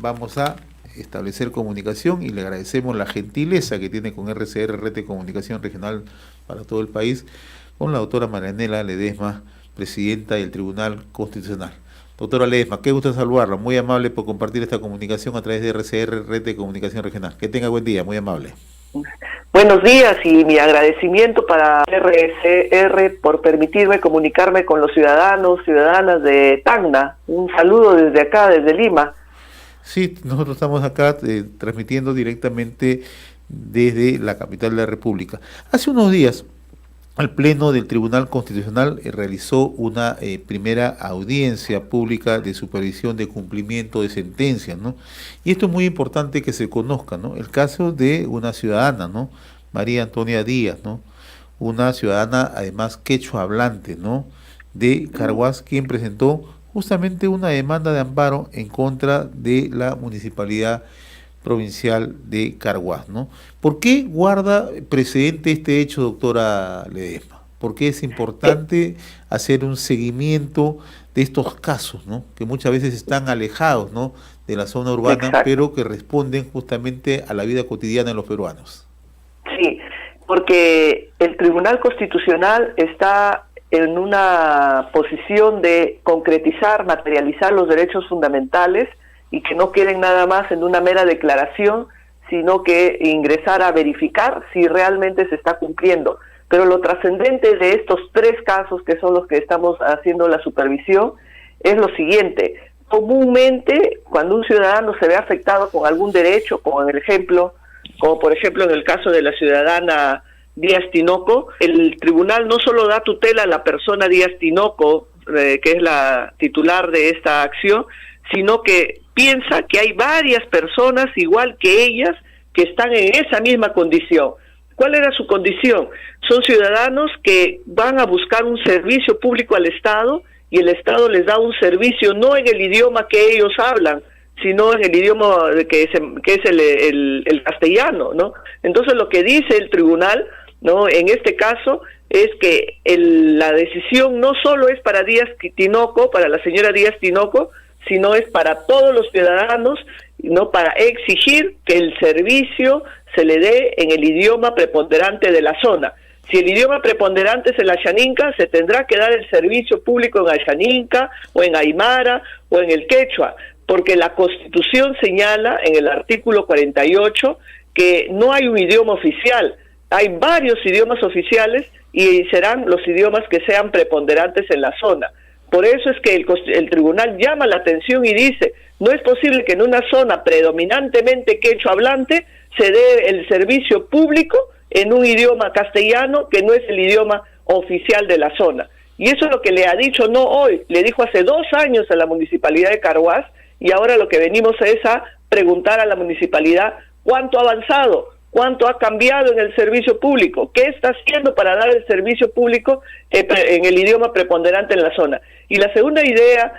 vamos a establecer comunicación y le agradecemos la gentileza que tiene con RCR, Red de Comunicación Regional para todo el país, con la doctora Marianela Ledesma, presidenta del Tribunal Constitucional. Doctora Ledesma, qué gusto saludarla, muy amable por compartir esta comunicación a través de RCR, Red de Comunicación Regional. Que tenga buen día, muy amable. Buenos días y mi agradecimiento para RCR por permitirme comunicarme con los ciudadanos, ciudadanas de Tacna. Un saludo desde acá, desde Lima. Sí, nosotros estamos acá transmitiendo directamente desde la capital de la República. Hace unos días, el Pleno del Tribunal Constitucional realizó una primera audiencia pública de supervisión de cumplimiento de sentencias, ¿no? Y esto es muy importante que se conozca, ¿no? El caso de una ciudadana, ¿no? María Antonia Díaz, ¿no? Una ciudadana, además, quechua hablante, ¿no? De Carhuaz, quien presentó justamente una demanda de amparo en contra de la municipalidad provincial de Carhuaz, ¿no? ¿Por qué guarda precedente este hecho, doctora Ledesma? ¿Por qué es importante hacer un seguimiento de estos casos, ¿no? Que muchas veces están alejados, ¿no? de la zona urbana, exacto, pero que responden justamente a la vida cotidiana de los peruanos? Sí, porque el Tribunal Constitucional está en una posición de concretizar, materializar los derechos fundamentales y que no queden nada más en una mera declaración, sino que ingresar a verificar si realmente se está cumpliendo. Pero lo trascendente de estos tres casos, que son los que estamos haciendo la supervisión, es lo siguiente. Comúnmente, cuando un ciudadano se ve afectado con algún derecho, como por ejemplo en el caso de la ciudadana Díaz Tinoco, el tribunal no solo da tutela a la persona Díaz Tinoco, que es la titular de esta acción, sino que piensa que hay varias personas igual que ellas que están en esa misma condición. ¿Cuál era su condición? Son ciudadanos que van a buscar un servicio público al Estado y el Estado les da un servicio no en el idioma que ellos hablan, sino en el idioma que es el castellano, ¿no? Entonces lo que dice el tribunal, ¿no? En este caso es que la decisión no solo es para Díaz Tinoco, para la señora Díaz Tinoco, sino es para todos los ciudadanos, no, para exigir que el servicio se le dé en el idioma preponderante de la zona. Si el idioma preponderante es el Ayaninca, se tendrá que dar el servicio público en Ayaninca, o en Aymara, o en el Quechua, porque la Constitución señala en el artículo 48 que no hay un idioma oficial, hay varios idiomas oficiales y serán los idiomas que sean preponderantes en la zona. Por eso es que el tribunal llama la atención y dice, no es posible que en una zona predominantemente quechua hablante se dé el servicio público en un idioma castellano que no es el idioma oficial de la zona. Y eso es lo que le ha dicho no hoy, le dijo hace 2 años a la municipalidad de Carhuaz, y ahora lo que venimos es a preguntar a la municipalidad cuánto ha avanzado, cuánto ha cambiado en el servicio público, qué está haciendo para dar el servicio público en el idioma preponderante en la zona. Y la segunda idea,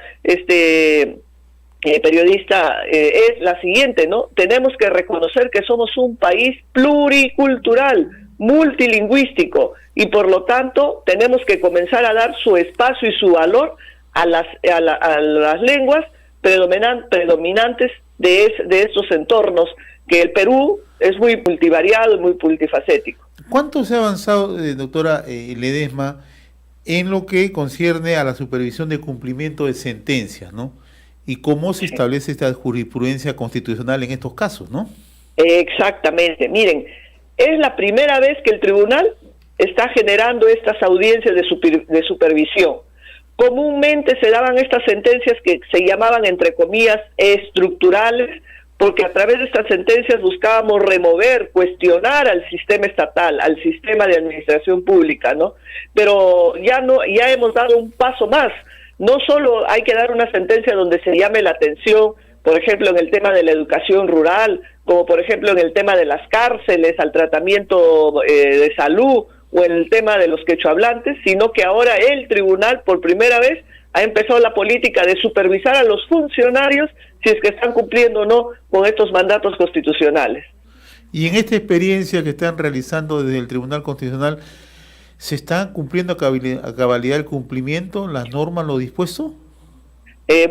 periodista, es la siguiente, ¿no? Tenemos que reconocer que somos un país pluricultural, multilingüístico, y por lo tanto tenemos que comenzar a dar su espacio y su valor a las lenguas predominantes de estos entornos, que el Perú es muy multivariado y muy multifacético. ¿Cuánto se ha avanzado, doctora Ledesma, en lo que concierne a la supervisión de cumplimiento de sentencias, ¿no? Y cómo se establece esta jurisprudencia constitucional en estos casos, ¿no? Exactamente. Miren, es la primera vez que el tribunal está generando estas audiencias de supervisión. Comúnmente se daban estas sentencias que se llamaban, entre comillas, estructurales, porque a través de estas sentencias buscábamos remover, cuestionar al sistema estatal, al sistema de administración pública, ¿no? Pero ya hemos dado un paso más. No solo hay que dar una sentencia donde se llame la atención, por ejemplo, en el tema de la educación rural, como por ejemplo en el tema de las cárceles, al tratamiento de salud, o en el tema de los quechohablantes, sino que ahora el tribunal, por primera vez, ha empezado la política de supervisar a los funcionarios si es que están cumpliendo o no con estos mandatos constitucionales. Y en esta experiencia que están realizando desde el Tribunal Constitucional, ¿se está cumpliendo a cabalidad el cumplimiento, las normas, lo dispuesto?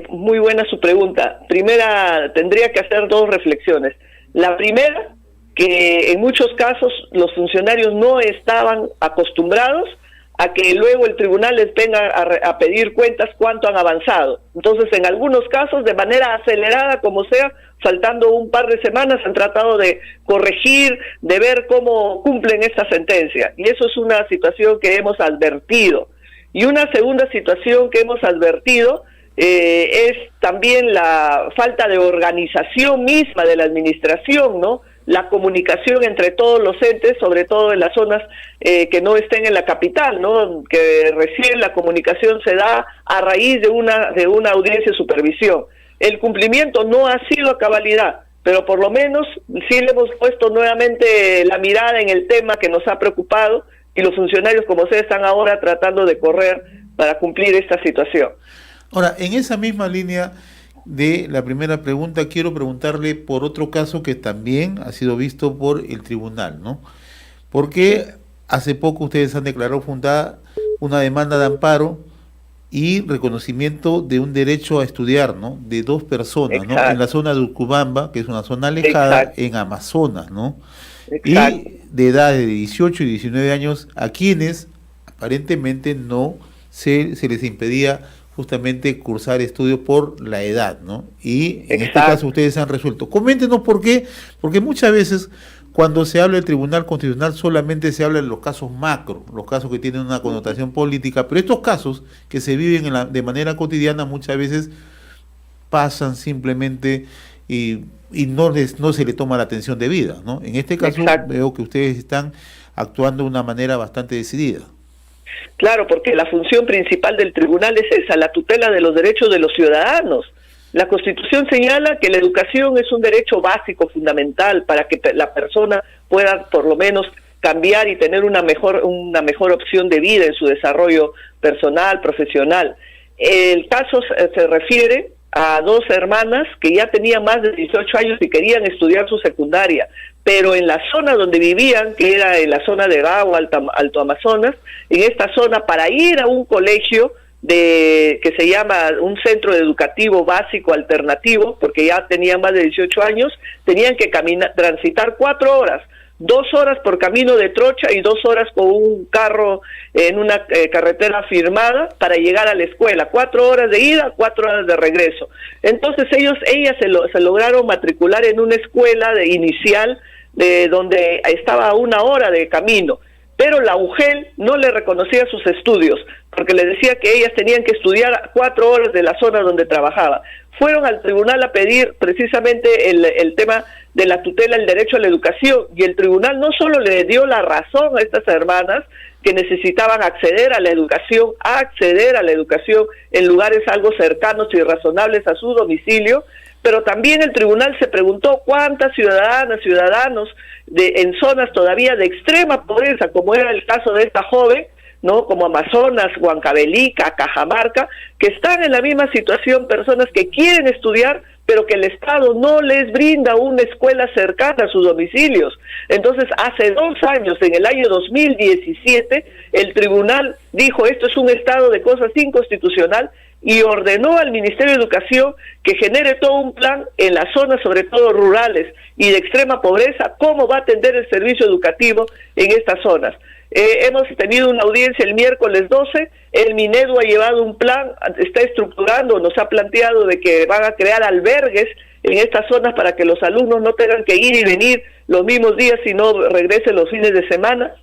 Muy buena su pregunta. Primera, tendría que hacer dos reflexiones. La primera, que en muchos casos los funcionarios no estaban acostumbrados a que luego el tribunal les venga a pedir cuentas cuánto han avanzado. Entonces, en algunos casos, de manera acelerada, como sea, faltando un par de semanas, han tratado de corregir, de ver cómo cumplen esta sentencia. Y eso es una situación que hemos advertido. Y una segunda situación que hemos advertido es también la falta de organización misma de la administración, ¿no? La comunicación entre todos los entes, sobre todo en las zonas que no estén en la capital, ¿no? Que recién la comunicación se da a raíz de una audiencia de supervisión. El cumplimiento no ha sido a cabalidad, pero por lo menos sí le hemos puesto nuevamente la mirada en el tema que nos ha preocupado, y los funcionarios, como ustedes, están ahora tratando de correr para cumplir esta situación. Ahora, en esa misma línea de la primera pregunta, quiero preguntarle por otro caso que también ha sido visto por el tribunal, ¿no? Porque hace poco ustedes han declarado fundada una demanda de amparo y reconocimiento de un derecho a estudiar, ¿no? De dos personas, Exacto. ¿no? En la zona de Urcubamba, que es una zona alejada, Exacto. en Amazonas, ¿no? Exacto. Y de edad de 18 y 19 años, a quienes aparentemente no se les impedía justamente cursar estudios por la edad, ¿no? Y en este caso ustedes han resuelto. Coméntenos por qué, porque muchas veces cuando se habla del Tribunal Constitucional solamente se habla de los casos macro, los casos que tienen una connotación política, pero estos casos que se viven de manera cotidiana muchas veces pasan simplemente y no se le toma la atención debida, ¿no? En este caso veo que ustedes están actuando de una manera bastante decidida. Claro, porque la función principal del tribunal es esa, la tutela de los derechos de los ciudadanos. La Constitución señala que la educación es un derecho básico, fundamental, para que la persona pueda por lo menos cambiar y tener una mejor opción de vida en su desarrollo personal, profesional. El caso se refiere a dos hermanas que ya tenían más de 18 años y querían estudiar su secundaria, pero en la zona donde vivían, que era en la zona de Gao, Alto Amazonas, en esta zona, para ir a un colegio que se llama un centro educativo básico alternativo, porque ya tenían más de 18 años, tenían que transitar 4 horas, 2 horas por camino de trocha y 2 horas con un carro en una carretera firmada para llegar a la escuela, 4 horas de ida, 4 horas de regreso. Entonces ellas se lograron matricular en una escuela inicial donde estaba a 1 hora de camino, pero la UGEL no le reconocía sus estudios, porque le decía que ellas tenían que estudiar 4 horas de la zona donde trabajaba. Fueron al tribunal a pedir precisamente el tema de la tutela, el derecho a la educación, y el tribunal no solo le dio la razón a estas hermanas que necesitaban acceder a la educación en lugares algo cercanos y razonables a su domicilio, pero también el tribunal se preguntó cuántas ciudadanos en zonas todavía de extrema pobreza, como era el caso de esta joven, ¿no? Como Amazonas, Huancavelica, Cajamarca, que están en la misma situación, personas que quieren estudiar, pero que el Estado no les brinda una escuela cercana a sus domicilios. Entonces, hace 2 años, en el año 2017, el tribunal dijo, esto es un estado de cosas inconstitucional, y ordenó al Ministerio de Educación que genere todo un plan en las zonas, sobre todo rurales y de extrema pobreza, cómo va a atender el servicio educativo en estas zonas. Hemos tenido una audiencia el miércoles 12, el Minedu ha llevado un plan, está estructurando, nos ha planteado de que van a crear albergues en estas zonas para que los alumnos no tengan que ir y venir los mismos días, sino regresen los fines de semana,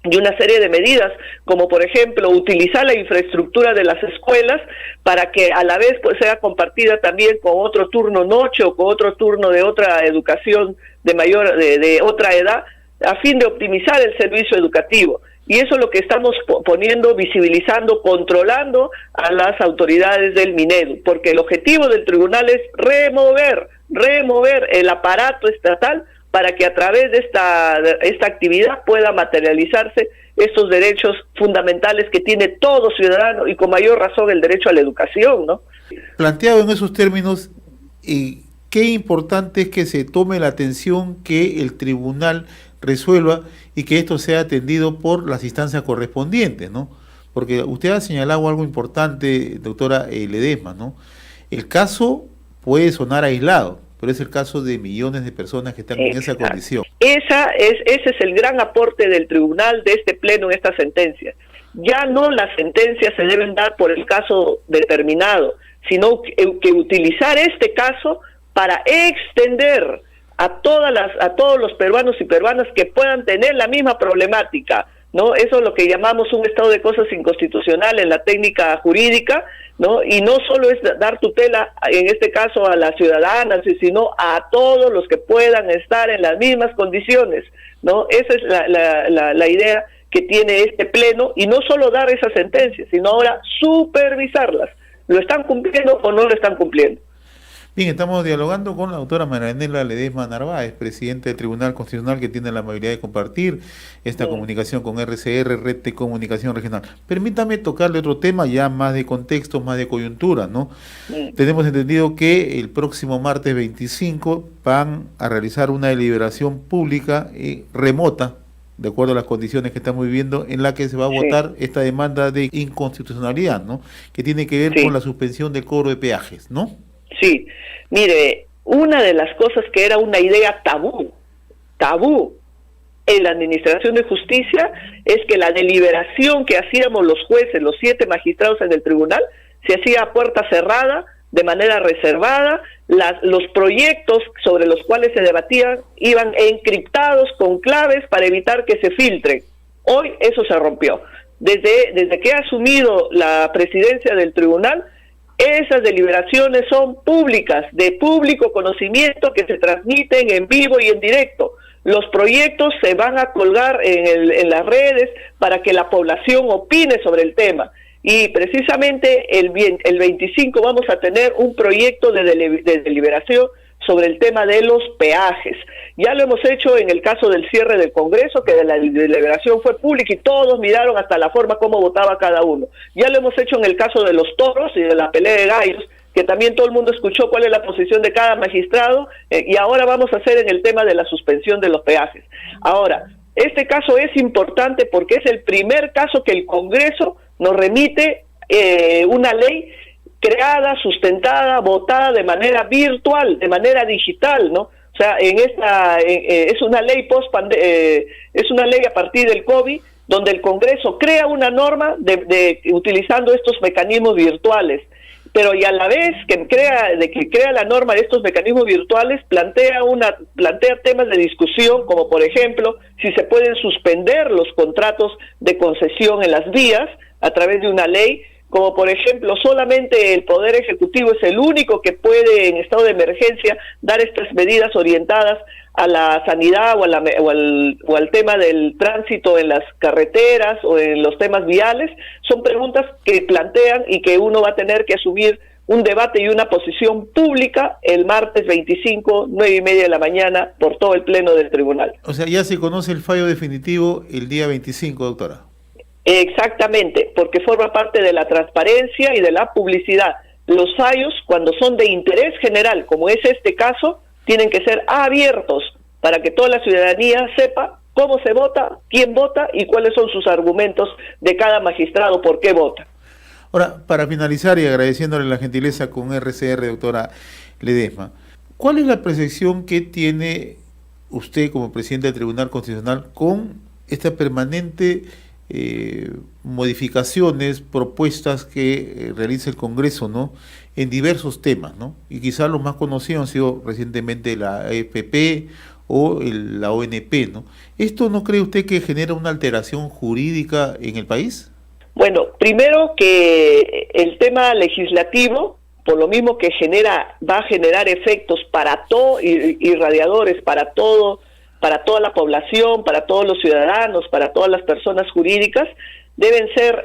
y una serie de medidas, como por ejemplo utilizar la infraestructura de las escuelas para que a la vez pues sea compartida también con otro turno noche o con otro turno de otra educación de otra edad, a fin de optimizar el servicio educativo. Y eso es lo que estamos poniendo, visibilizando, controlando a las autoridades del Minedu, porque el objetivo del tribunal es remover el aparato estatal para que a través de esta actividad pueda materializarse estos derechos fundamentales que tiene todo ciudadano, y con mayor razón el derecho a la educación, ¿no? Planteado en esos términos, qué importante es que se tome la atención, que el tribunal resuelva y que esto sea atendido por las instancias correspondientes, ¿no? Porque usted ha señalado algo importante, doctora Ledesma, ¿no? El caso puede sonar aislado, pero es el caso de millones de personas que están en esa condición. Ese es el gran aporte del tribunal de este pleno en esta sentencia. Ya no las sentencias se deben dar por el caso determinado, sino que utilizar este caso para extender a todos los peruanos y peruanas que puedan tener la misma problemática, ¿no? Eso es lo que llamamos un estado de cosas inconstitucional en la técnica jurídica, ¿no? Y no solo es dar tutela, en este caso a las ciudadanas, sino a todos los que puedan estar en las mismas condiciones, ¿no? Esa es la idea que tiene este pleno, y no solo dar esas sentencias, sino ahora supervisarlas. ¿Lo están cumpliendo o no lo están cumpliendo? Bien, estamos dialogando con la doctora Marianela Ledesma Narváez, presidenta del Tribunal Constitucional, que tiene la amabilidad de compartir esta comunicación con RCR, Red de Comunicación Regional. Permítame tocarle otro tema ya más de contexto, más de coyuntura, ¿no? Tenemos entendido que el próximo martes 25 van a realizar una deliberación pública remota, de acuerdo a las condiciones que estamos viviendo, en la que se va a votar esta demanda de inconstitucionalidad, ¿no? Que tiene que ver con la suspensión del cobro de peajes, ¿no? Sí, mire, una de las cosas que era una idea tabú en la Administración de Justicia es que la deliberación que hacíamos los jueces, los 7 magistrados en el tribunal, se hacía a puerta cerrada, de manera reservada. Los proyectos sobre los cuales se debatían iban encriptados con claves para evitar que se filtren. Hoy eso se rompió. Desde que he asumido la presidencia del tribunal, esas deliberaciones son públicas, de público conocimiento, que se transmiten en vivo y en directo. Los proyectos se van a colgar en las redes para que la población opine sobre el tema. Y precisamente el 25 vamos a tener un proyecto de deliberación sobre el tema de los peajes. Ya lo hemos hecho en el caso del cierre del Congreso, que de la deliberación fue pública y todos miraron hasta la forma como votaba cada uno. Ya lo hemos hecho en el caso de los toros y de la pelea de gallos, que también todo el mundo escuchó cuál es la posición de cada magistrado, y ahora vamos a hacer en el tema de la suspensión de los peajes. Ahora, este caso es importante porque es el primer caso que el Congreso nos remite una ley creada, sustentada, votada de manera virtual, de manera digital, ¿no? O sea, es una ley es una ley a partir del COVID, donde el Congreso crea una norma utilizando estos mecanismos virtuales, pero y a la vez que crea la norma de estos mecanismos virtuales, plantea temas de discusión, como por ejemplo si se pueden suspender los contratos de concesión en las vías a través de una ley, como por ejemplo solamente el Poder Ejecutivo es el único que puede en estado de emergencia dar estas medidas orientadas a la sanidad o al tema del tránsito en las carreteras o en los temas viales. Son preguntas que plantean y que uno va a tener que asumir un debate y una posición pública el martes 25, 9:30 de la mañana, por todo el pleno del tribunal. O sea, ya se conoce el fallo definitivo el día 25, doctora. Exactamente, porque forma parte de la transparencia y de la publicidad. Los fallos, cuando son de interés general, como es este caso, tienen que ser abiertos para que toda la ciudadanía sepa cómo se vota, quién vota y cuáles son sus argumentos de cada magistrado, por qué vota. Ahora, para finalizar y agradeciéndole la gentileza con RCR, doctora Ledesma, ¿cuál es la percepción que tiene usted como presidente del Tribunal Constitucional con esta permanente modificaciones, propuestas que realiza el Congreso, ¿no?, en diversos temas, ¿no? Y quizás los más conocidos han sido recientemente la AFP o la ONP, ¿no? ¿Esto no cree usted que genera una alteración jurídica en el país? Bueno, primero que el tema legislativo, por lo mismo que va a generar efectos para todo, irradiadores para toda la población, para todos los ciudadanos, para todas las personas jurídicas, deben ser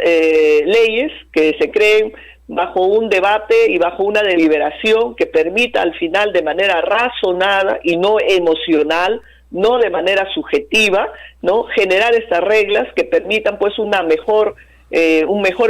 leyes que se creen bajo un debate y bajo una deliberación que permita al final, de manera razonada y no emocional, no de manera subjetiva, ¿no?, generar estas reglas que permitan pues un mejor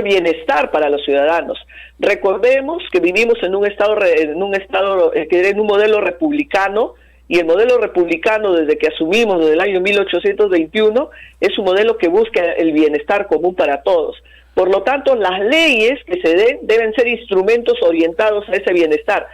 bienestar para los ciudadanos. Recordemos que vivimos en un estado que en un modelo republicano, y el modelo republicano, desde que asumimos desde el año 1821, es un modelo que busca el bienestar común para todos. Por lo tanto, las leyes que se den deben ser instrumentos orientados a ese bienestar.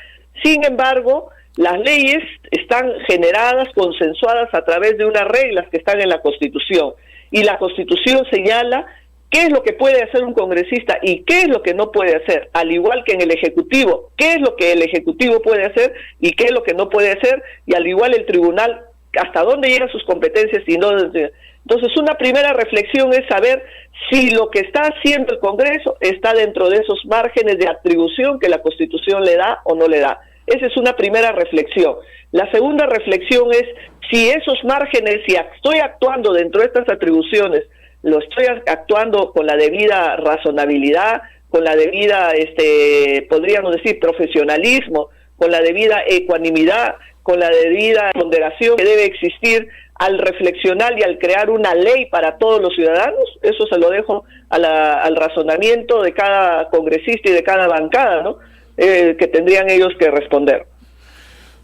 Sin embargo, las leyes están generadas, consensuadas a través de unas reglas que están en la Constitución. Y la Constitución señala qué es lo que puede hacer un congresista y qué es lo que no puede hacer, al igual que en el Ejecutivo, qué es lo que el Ejecutivo puede hacer y qué es lo que no puede hacer, y al igual el Tribunal, hasta dónde llegan sus competencias y no. Entonces, una primera reflexión es saber si lo que está haciendo el Congreso está dentro de esos márgenes de atribución que la Constitución le da o no le da. Esa es una primera reflexión. La segunda reflexión es si esos márgenes, si estoy actuando dentro de estas atribuciones, lo estoy actuando con la debida razonabilidad, con la debida, podríamos decir, profesionalismo, con la debida ecuanimidad, con la debida ponderación que debe existir al reflexionar y al crear una ley para todos los ciudadanos. Eso se lo dejo al razonamiento de cada congresista y de cada bancada, ¿no? Que tendrían ellos que responder.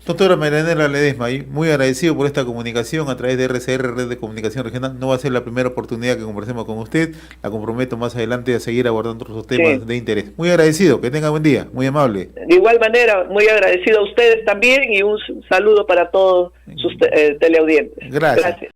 Doctora Marianela Ledesma, muy agradecido por esta comunicación a través de RCR, Red de Comunicación Regional. No va a ser la primera oportunidad que conversemos con usted. La comprometo más adelante a seguir abordando otros temas de interés. Muy agradecido, que tenga buen día, muy amable. De igual manera, muy agradecido a ustedes también y un saludo para todos sus teleaudientes. Gracias.